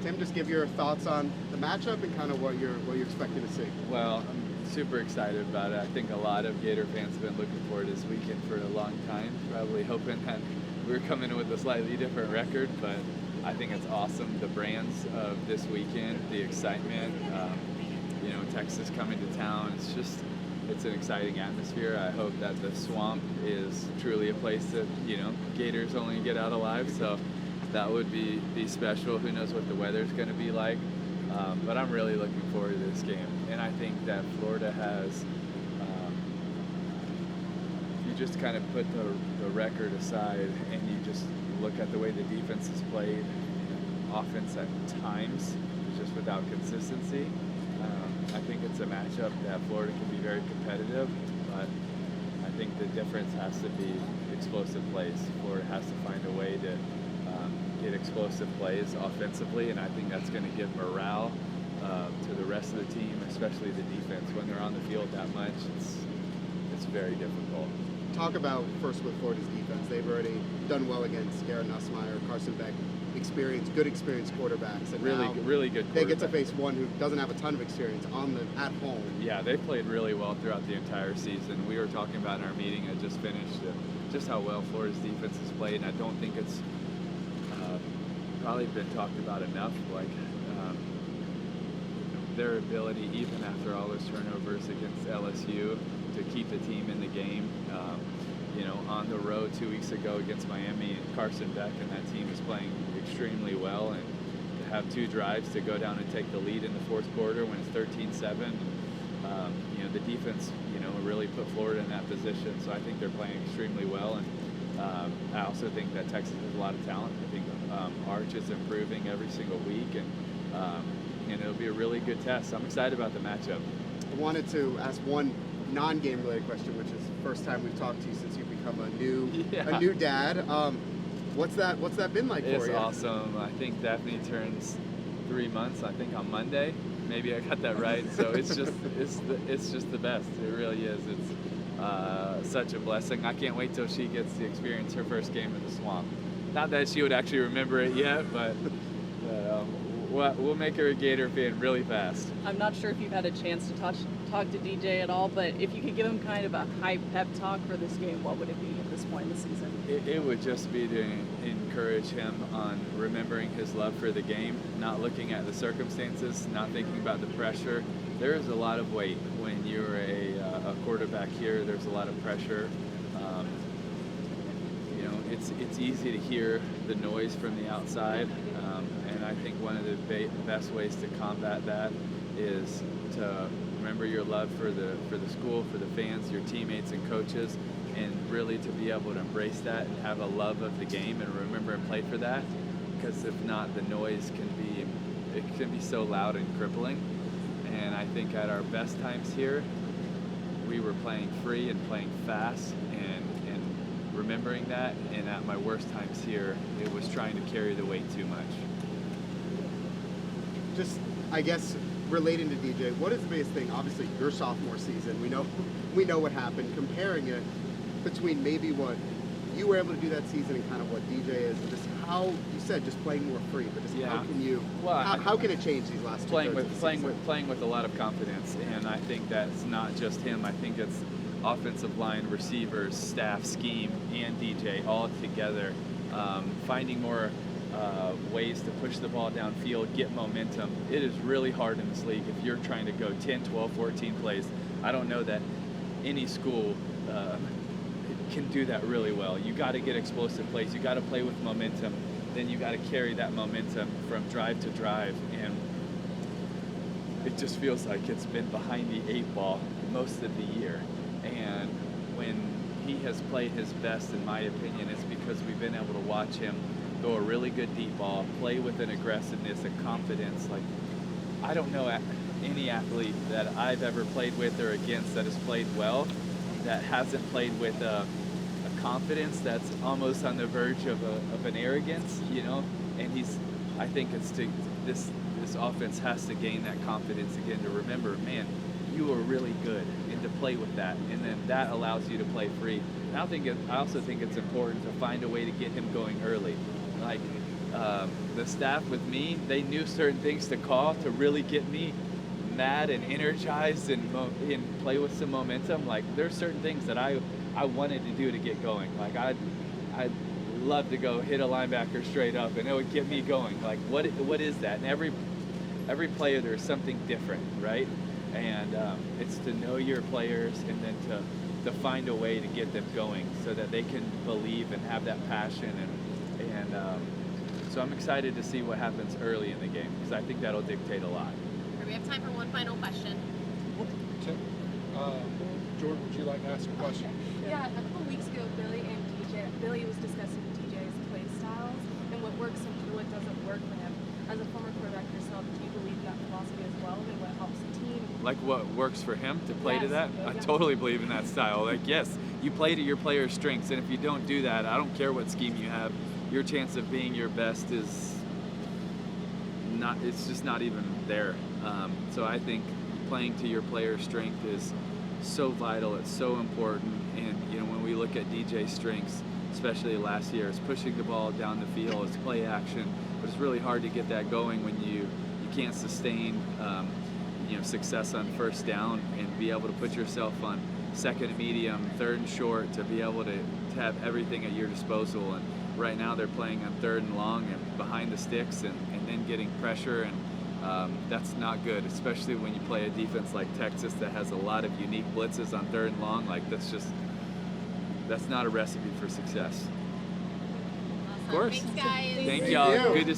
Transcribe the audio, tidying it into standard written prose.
Tim, just give your thoughts on the matchup and kind of what you're expecting to see. Well, I'm super excited about it. I think a lot of Gator fans have been looking forward to this weekend for a long time, probably hoping that we were coming with a slightly different record, but I think it's awesome. The brands of this weekend, the excitement, Texas coming to town, it's an exciting atmosphere. I hope that the Swamp is truly a place that, Gators only get out alive, so that would be special. Who knows what the weather's going to be like, but I'm really looking forward to this game. And I think that Florida has, if you just kind of put the record aside and you just look at the way the defense is played, offense at times, just without consistency, I think it's a matchup that Florida can be very competitive, but I think the difference has to be explosive plays. Florida has to find a way to get explosive plays offensively, and I think that's going to give morale to the rest of the team, especially the defense. When they're on the field that much, it's very difficult. Talk about first with Florida's defense. They've already done well against Garrett Nussmeier, Carson Beck, good experienced quarterbacks, and really good. They get to face one who doesn't have a ton of experience at home. Yeah, they've played really well throughout the entire season. We were talking about in our meeting that just finished just how well Florida's defense has played, and I don't think it's probably been talked about enough. Their ability, even after all those turnovers against LSU, to keep the team in the game. On the road 2 weeks ago against Miami, and Carson Beck and that team is playing extremely well, and to have 2 drives to go down and take the lead in the fourth quarter when it's 13-7, the defense, really put Florida in that position. So I think they're playing extremely well, and I also think that Texas has a lot of talent. I think Arch is improving every single week, and it'll be a really good test. I'm excited about the matchup. I wanted to ask one non-game related question, which is the first time we've talked to you since you've become a new dad. What's that been like for you? It's awesome. I think Daphne turns 3 months, I think on Monday. Maybe I got that right. So it's just the best. It really is. It's such a blessing. I can't wait till she gets to experience her first game in the Swamp. Not that she would actually remember it yet, but we'll make her a Gator fan really fast. I'm not sure if you've had a chance to talk to DJ at all, but if you could give him kind of a high pep talk for this game, what would it be at this point in the season? It would just be to encourage him on remembering his love for the game, not looking at the circumstances, not thinking about the pressure. There is a lot of weight when you're a quarterback here. There's a lot of pressure. It's easy to hear the noise from the outside, and I think one of the best ways to combat that is to remember your love for the school, for the fans, your teammates and coaches, and really to be able to embrace that and have a love of the game and remember and play for that. Because if not, the noise can be so loud and crippling. And I think at our best times here, we were playing free and playing fast and remembering that. And at my worst times here, it was trying to carry the weight too much. Just, I guess, relating to DJ, what is the biggest thing? Obviously, your sophomore season, we know what happened. Comparing it between maybe what you were able to do that season and kind of what DJ is, and just how you said just playing more free, but just how can it change these last playing with a lot of confidence? And I think that's not just him. I think it's offensive line, receivers, staff, scheme, and DJ all together, finding more ways to push the ball downfield, get momentum. It is really hard in this league if you're trying to go 10, 12, 14 plays. I don't know that any school can do that really well. You got to get explosive plays. You got to play with momentum. Then you got to carry that momentum from drive to drive. And it just feels like it's been behind the 8 ball most of the year. And when he has played his best, in my opinion, it's because we've been able to watch him throw a really good deep ball, play with an aggressiveness, a confidence. Like, I don't know any athlete that I've ever played with or against that has played well that hasn't played with a confidence that's almost on the verge of an arrogance, And I think this offense has to gain that confidence again to remember, man, you are really good, and to play with that, and then that allows you to play free. And I also think it's important to find a way to get him going early. Like, the staff with me, they knew certain things to call to really get me mad and energized and play with some momentum. Like there's certain things that I wanted to do to get going. Like I'd love to go hit a linebacker straight up, and it would get me going. Like what is that? And every player, there's something different, right? And it's to know your players and then to find a way to get them going so that they can believe and have that passion. And so I'm excited to see what happens early in the game because I think that'll dictate a lot. We have time for one final question. Tim, Jordan, would you like to ask a question? Yeah, a couple weeks ago, Billy was discussing DJ's play styles and what works and what doesn't work for him. As a former quarterback yourself, do you believe that philosophy as well and what helps the team? Like what works for him to play to Yes, that? yeah. I totally believe in that style. Like yes, you play to your players' strengths, and if you don't do that, I don't care what scheme you have, your chance of being your best is not. It's just not even there. So I think playing to your players' strength is so vital. It's so important. And when we look at DJ's strengths, especially last year, it's pushing the ball down the field, it's play action, but it's really hard to get that going when you can't sustain success on first down and be able to put yourself on second and medium, third and short, to be able to have everything at your disposal. And right now they're playing on third and long and behind the sticks and then getting pressure, and that's not good, especially when you play a defense like Texas that has a lot of unique blitzes on third and long. Like that's not a recipe for success. Awesome. Of course. Thanks, guys. Thank Thank y'all. you. Good to